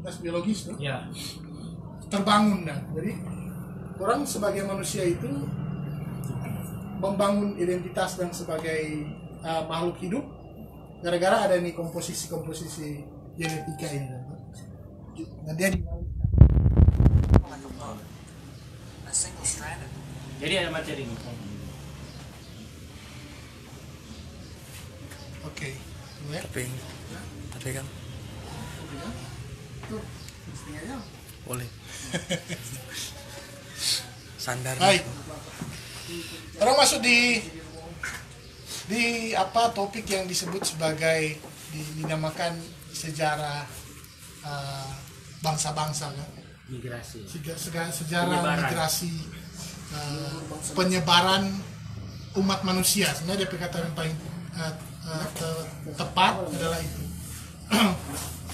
tes biologis tuh Ya. terbangun dah. Jadi orang sebagai manusia itu membangun identitas dan sebagai makhluk hidup gara-gara ada nih komposisi genetika ini. Nah dia Jadi ada materi ini. oke. Ya. Tapi kan Tuh, setengah jam. boleh. Sandar. Baik. Orang masuk di apa topik yang disebut sebagai dinamakan sejarah bangsa-bangsa kan. Migrasi. Sejarah Penyebaran. migrasi penyebaran umat manusia. Sebenarnya kata yang paling tepat adalah itu.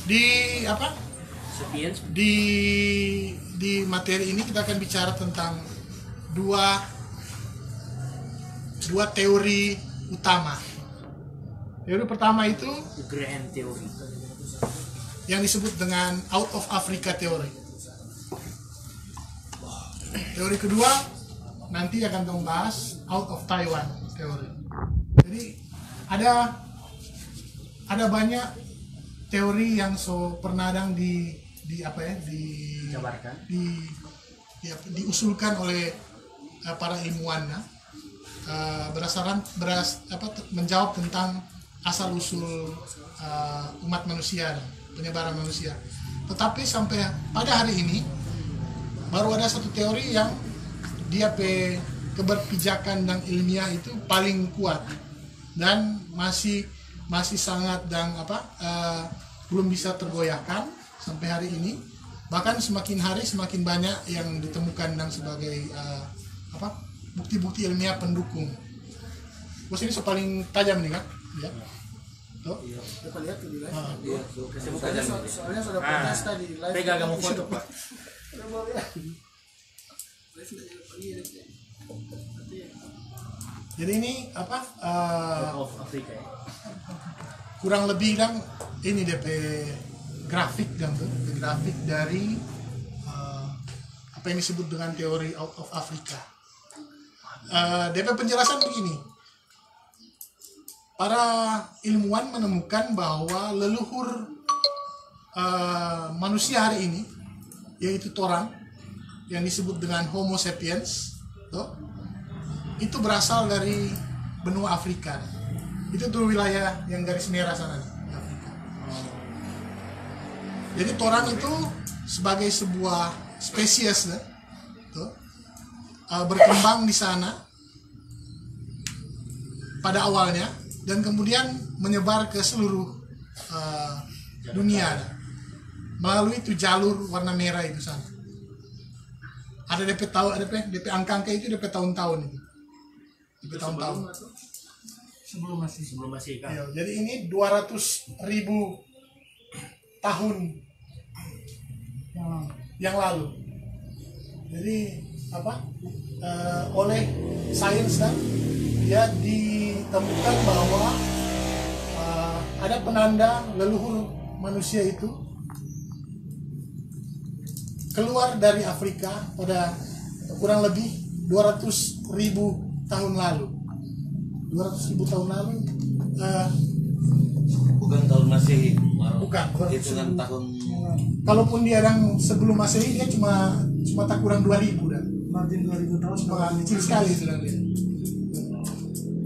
Di apa? Sapiens. Di materi ini kita akan bicara tentang dua teori utama. Teori pertama itu Grand Theory. yang disebut dengan out of Africa teori. Teori kedua nanti akan kita bahas out of Taiwan teori. Jadi ada banyak teori yang pernah Jabarkan. diusulkan oleh para ilmuwan menjawab tentang asal usul umat manusia, penyebaran manusia. Tetapi sampai pada hari ini baru ada satu teori yang dia keberpijakan dan ilmiah itu paling kuat dan masih sangat belum bisa tergoyahkan sampai hari ini. Bahkan semakin hari semakin banyak yang ditemukan dan sebagai bukti-bukti ilmiah pendukung. Bos ini paling tajam nih kan? Ya. Tuh. Kita lihat di live. Soalnya sudah pernah tadi di live. Pegang kamu foto, Pak. Jadi ini Of Afrika ya. kurang lebih dan ini DP grafik grafik dari apa yang disebut dengan teori out of Africa. DP penjelasan begini. Para ilmuwan menemukan bahwa leluhur manusia hari ini, yaitu orang yang disebut dengan Homo sapiens, itu berasal dari benua Afrika. Itu tuh wilayah yang garis merah sana nih, Afrika. Jadi orang itu sebagai sebuah spesies berkembang di sana pada awalnya dan kemudian menyebar ke seluruh dunia melalui itu jalur warna merah itu sana. Ada DP angka itu DP tahun-tahun itu. DP tahun-tahun. Sebelum masih kan. Iya, jadi ini 200.000 tahun yang lalu. Jadi oleh sains dan dia ditemukan bahwa ada penanda leluhur manusia itu keluar dari Afrika pada kurang lebih 200.000 tahun lalu. 200.000 tahun lalu. Bukan tahun Masehi. Bukan. Hitungan tahun. Kalaupun dia yang sebelum Masehi dia cuma tak kurang 2.000 dan. Martin 2000 tahun Cuma kecil sekali sudah dia.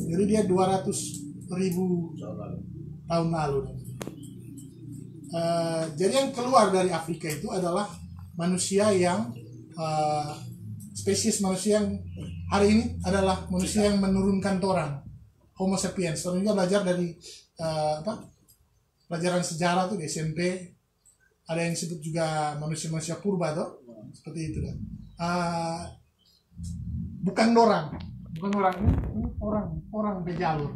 Jadi dia 200.000 tahun lalu. Jadi yang keluar dari Afrika itu adalah manusia yang spesies manusia yang hari ini adalah manusia yang menurunkan orang, Homo sapiens. Orang juga belajar dari pelajaran sejarah tuh di SMP. Ada yang disebut juga manusia-manusia purba tuh, seperti itu kan. Bukan orang ini orang bejalur.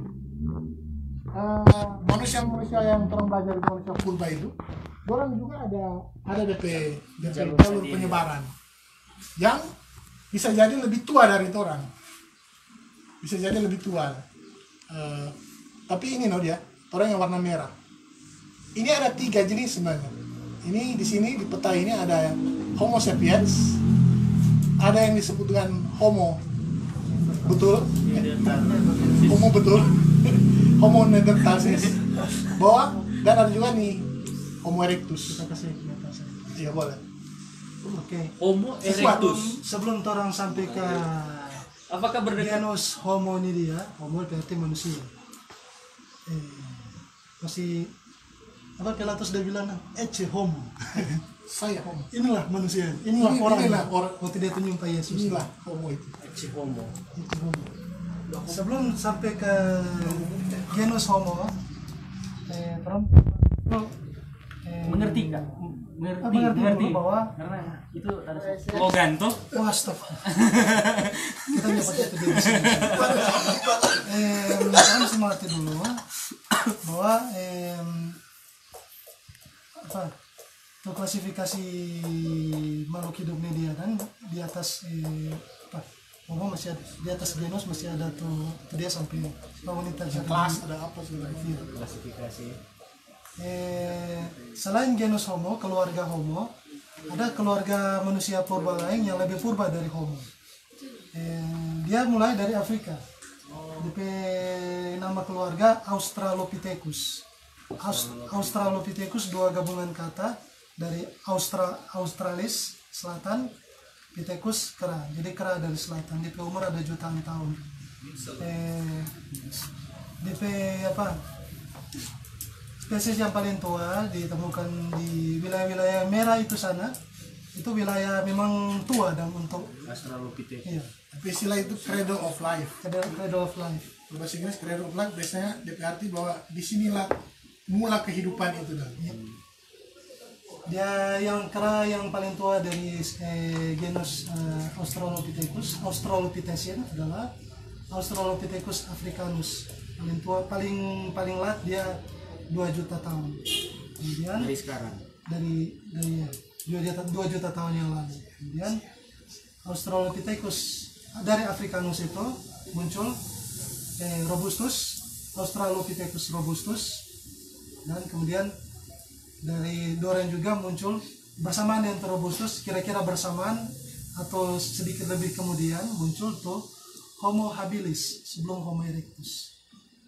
Manusia-manusia yang terang belajar di manusia purba itu, orang juga ada DP jalur penyebaran yang bisa jadi lebih tua dari orang, bisa jadi lebih tua. Tapi ini dia orang yang warna merah. Ini ada 3 jenis sebenarnya. Ini di sini di peta ini ada Homo sapiens, ada yang disebut dengan Homo betul, Homo betul, Homo neanderthalensis bawah, dan ada juga nih Homo erectus. Kita kasih di atas. Iya boleh. Oke. Homo Sebelum, erectus. sebelum orang sampai ke Apakah berdekat? genus Homo ini dia, Homo berarti manusia. Masih apa Pilatus dia bilang Ecce Homo. Saya Homo. Inilah manusia. Inilah Ini- orang. inilah orang. Waktu dia tunjuk Pak Yesus. Inilah Homo itu. Si Homo. Itu Homo. Sebelum sampai ke genus Homo, Trump Mengerti kak? mengerti dulu bahwa Karena itu ada slogan tuh. wah stop. Kita dapat itu di sini. Kalian mesti mengerti dulu bahwa apa untuk klasifikasi makhluk hidup media kan di atas apa Homo masih ada di atas genus masih ada tuh dia sampai komunitas Kelas ada apa segala itu. Klasifikasi. Selain genus Homo, keluarga Homo, ada keluarga manusia purba lain yang lebih purba dari Homo. Dia mulai dari Afrika. DP nama keluarga Australopithecus. Australopithecus dua gabungan kata dari Australis selatan, Pithecus kera. Jadi kera dari selatan. DP umur ada jutaan tahun. DP apa? Spesies yang paling tua ditemukan di wilayah-wilayah merah itu sana, itu wilayah memang tua dan untuk Australopithecus. iya, Tapi istilah itu cradle of life. cradle of life. Bahasa Inggris cradle of life biasanya DP arti bahwa disinilah mula kehidupan itu dah. Dia yang kera yang paling tua dari genus Australopithecus adalah Australopithecus africanus. Paling tua, paling lat dia 2 juta tahun. Kemudian Dari sekarang. dari 2 juta tahun yang lalu. Kemudian Australopithecus dari Africanus itu muncul Robustus, Australopithecus robustus, dan kemudian dari Doren juga muncul bersamaan dengan Robustus, kira-kira bersamaan atau sedikit lebih kemudian muncul tuh Homo habilis sebelum Homo erectus.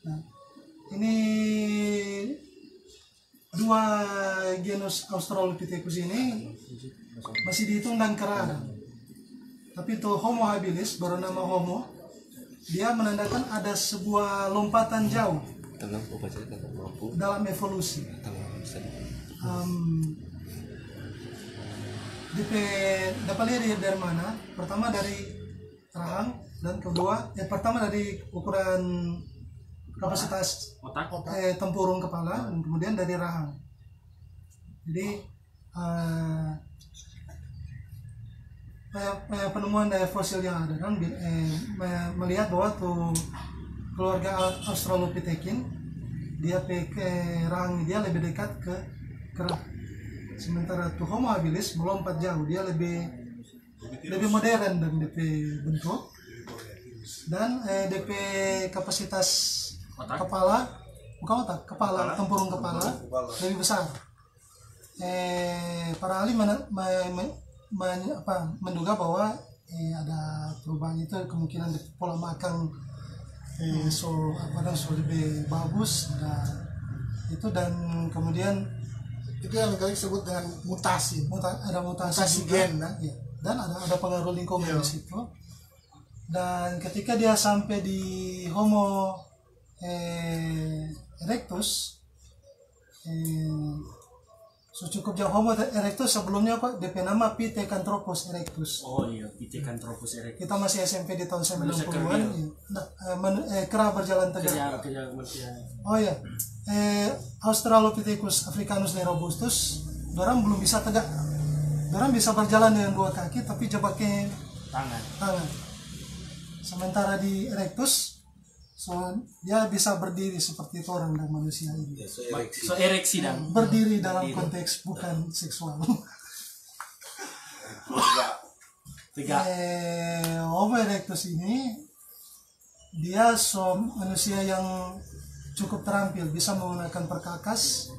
Nah, ini dua genus Australopithecus ini masih dihitung dan kera. Tapi itu Homo habilis baru nama Homo, dia menandakan ada sebuah lompatan jauh dalam evolusi. Dapat lihat dari mana? Pertama dari rahang dan kedua, pertama dari ukuran kapasitas Otak. tempurung kepala dan kemudian dari rahang. Jadi penemuan dari fosil yang ada kan melihat bahwa tuh keluarga Australopithecin dia rahang dia lebih dekat ke kera. Sementara tuh Homo habilis melompat jauh, dia lebih modern dan DP bentuk dan DP kapasitas kepala, bukan otak, kepala, tempurung kepala lebih besar. Para ahli menduga bahwa ada perubahan itu kemungkinan di pola makan so lebih bagus itu dan kemudian Itu yang kali disebut dengan mutasi. ada mutasi Mutasi juga. gen, nah. Ya. Dan ada pengaruh lingkungan Iya. di situ. Dan ketika dia sampai di Homo erectus, cukup jauh Homo erectus sebelumnya kok DP nama Pithecanthropus erectus. Oh iya, Pithecanthropus erectus. Kita masih SMP di tahun Manusia 90-an. kerja. Kera berjalan tegak. Kerja manusia. Oh ya, Australopithecus africanus dan robustus, orang belum bisa tegak. Orang bisa berjalan dengan 2 kaki, tapi coba pakai tangan. Sementara di erectus, dia bisa berdiri seperti itu orang dan manusia ini. So ereksi dan. Berdiri dalam konteks bukan seksual. Tegak. Homo erectus ini, dia manusia yang cukup terampil, bisa menggunakan perkakas,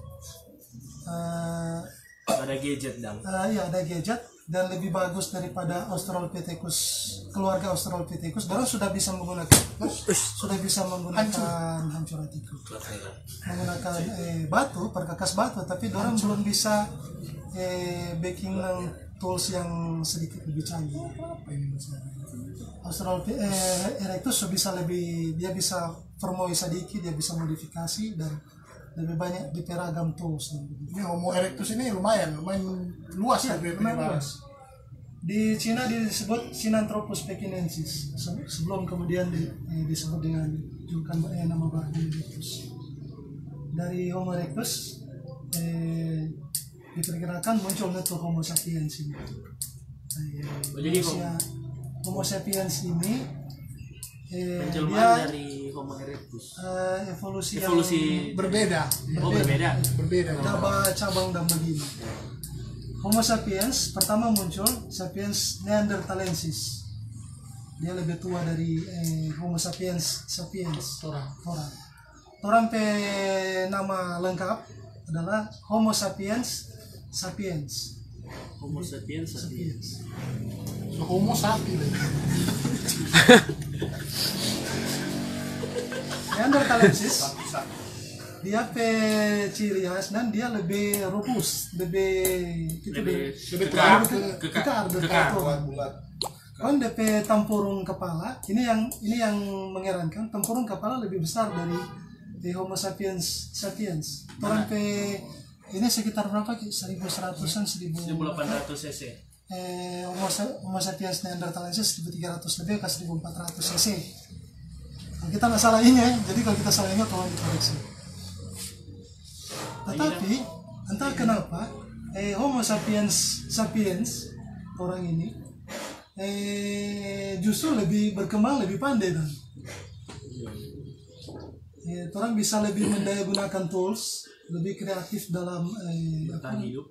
Ada gadget dong. Iya, ada gadget dan lebih bagus daripada Australopithecus, keluarga Australopithecus. Orang sudah bisa menggunakan Hancuratikus, menggunakan batu, perkakas batu, tapi orang belum bisa baking tools yang sedikit lebih canggih. Australopithecus erectus dia bisa formoi sedikit, dia bisa modifikasi dan lebih banyak di beragam tools. Ini Homo erectus ini lumayan luas ya, lumayan luas. Di Cina disebut Sinanthropus pekinensis, sebelum kemudian disebut dengan julukan nama baru erectus. Dari Homo erectus diperkirakan munculnya tuh Homo sapiens ini. Jadi Homo sapiens ini penjelmaan dari Homo erectus. Evolusi yang berbeda. Berbeda. Ada cabang dan begini. Homo sapiens pertama muncul sapiens neanderthalensis. Dia lebih tua dari Homo sapiens orang. Orang nama lengkap adalah Homo sapiens. Homo sapiens. So, Homo sapiens. Neanderthalensis dia ciri khas dan dia lebih robust, lebih kekar. Kan DP tempurung kepala ini yang mengherankan, tempurung kepala lebih besar dari Homo sapiens. Orang ini sekitar berapa? 1100-an, 1800 cc. Homo sapiens neanderthalensis 1300 lebih ke 1400 cc. Kita nggak salah ini ya, jadi kalau kita salah ingat tolong dikoreksi. Tetapi entah kenapa Homo sapiens orang ini justru lebih berkembang, lebih pandai dan orang bisa lebih mendayagunakan tools, lebih kreatif dalam bertahan hidup.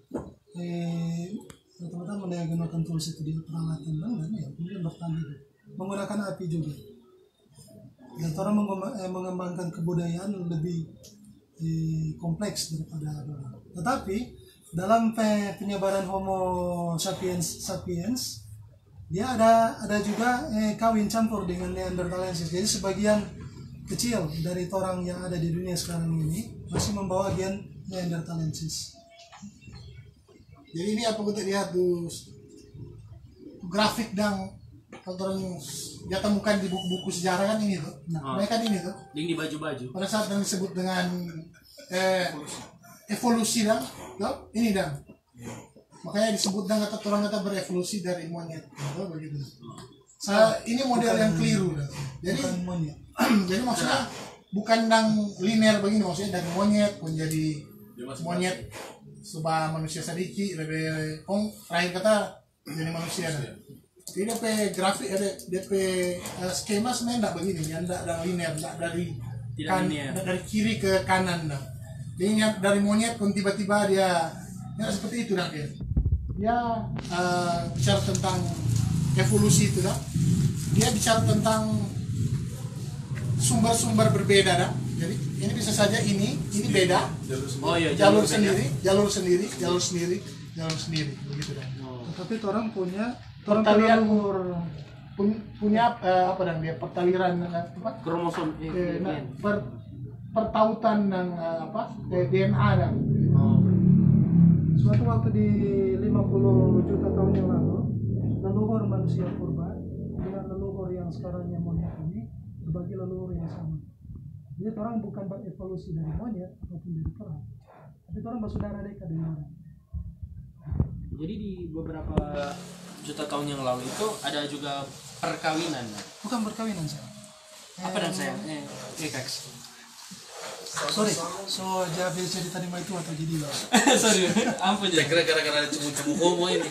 Teman-teman mendayagunakan tools itu di peralatan dan kemudian bertahan hidup, menggunakan api juga. Dan orang mengembangkan kebudayaan lebih kompleks daripada orang. Tetapi dalam penyebaran Homo sapiens dia ada juga kawin campur dengan Neanderthalensis. Jadi sebagian kecil dari orang yang ada di dunia sekarang ini masih membawa gen Neanderthalensis. Jadi ini apa kita lihat tuh grafik dan kalau orang dia temukan di buku-buku sejarah kan ini tuh. Mereka ini tuh. Link di baju-baju. Pada saat yang disebut dengan evolusi dan ini dan makanya disebut dan orang kata berevolusi dari monyet. Begitu. Ini model yang keliru. Jadi monyet. Jadi maksudnya bukan yang linear begini, maksudnya dari monyet menjadi monyet sebuah manusia sedikit lebih terakhir kata jadi manusia. Jadi DP grafik DP skema sebenarnya tidak begini, tidak ada linear, tidak dari kiri ke kanan dah. Jadi dari monyet tiba-tiba dia seperti itu dah dia. Dia bicara tentang evolusi itu dah. Dia bicara tentang sumber-sumber berbeda dah. Jadi ini bisa saja ini beda. Oh iya, jalur sendiri begitu dah. Tapi orang punya pertalian punya apa dan dia pertaliran kromosom pertautan dan DNA dan suatu waktu di 50 juta tahun yang lalu leluhur manusia purba dengan leluhur yang sekarang yang monyet ini berbagi leluhur yang sama. Jadi orang bukan berevolusi dari monyet ataupun dari kera, tapi orang bersaudara dekat dengan orang. Jadi di beberapa juta tahun yang lalu itu ada juga perkawinan. Bukan perkawinan sih. Apa dan sayang? Kaks. Sorry, so jadi cerita di itu atau jadi sorry, ampun Saya kira gara-gara cemu-cemu homo ini.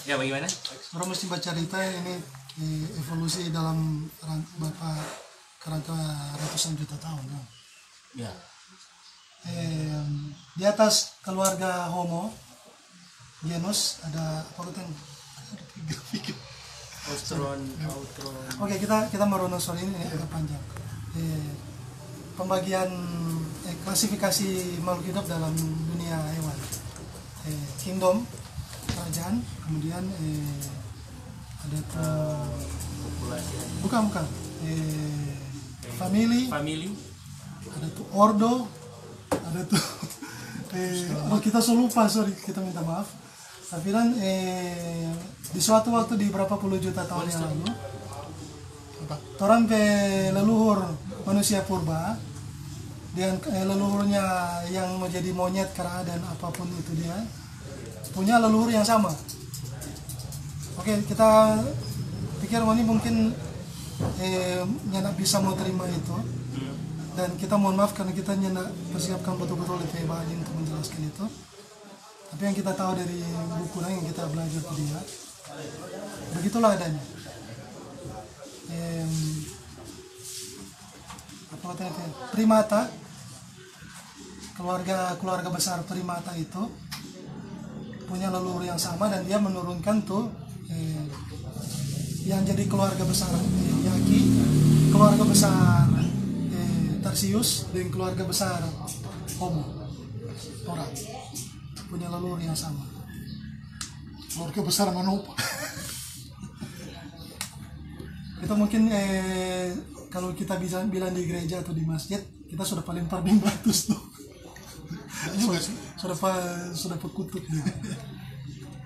Ya bagaimana? Orang mesti baca cerita ini evolusi dalam kerangka ratusan juta tahun. Ya. Di atas keluarga Homo genus ada apa itu? Outron. Oke, kita merunut soal ini agak panjang. pembagian klasifikasi makhluk hidup dalam dunia hewan. Kingdom, kerajaan, kemudian ada tuh bukan family, ada tuh ordo, ada tuh kita selalu lupa, sorry, kita minta maaf. Tapi kan di suatu waktu di berapa puluh juta tahun yang lalu, orang pe leluhur manusia purba dengan leluhurnya yang menjadi monyet, kera dan apapun itu, dia punya leluhur yang sama. Oke, kita pikir ini mungkin nyenak bisa mau terima itu, dan kita mohon maaf karena kita nyenak persiapkan betul-betul lebih baik untuk menjelaskan itu. Tapi yang kita tahu dari buku yang kita belajar ke dia, begitulah adanya. Apa katanya, primata, keluarga besar primata itu punya leluhur yang sama, dan dia menurunkan tuh yang jadi keluarga besar Yaki, keluarga besar Tarsius, dan keluarga besar Homo, orang punya leluhur yang sama. Keluarga besar Manopa. Itu mungkin kalau kita bisa bilang di gereja atau di masjid, kita sudah paling batus tuh. Sudah perkutut gitu.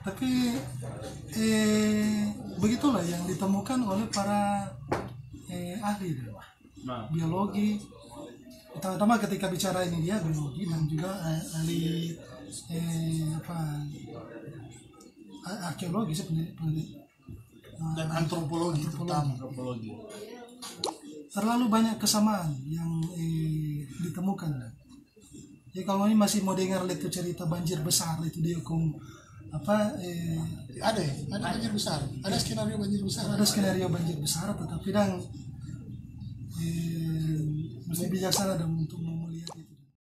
Tapi begitulah yang ditemukan oleh para ahli biologi, terutama ketika bicara ini dia biologi, dan juga ahli arkeologi sebenarnya, Dan antropologi. Terlalu banyak kesamaan yang ditemukan. Jadi kalau ini masih mau dengar itu cerita banjir besar itu dia ada banjir besar, ada skenario banjir besar, tetapi dan mesti bijaksana dan untuk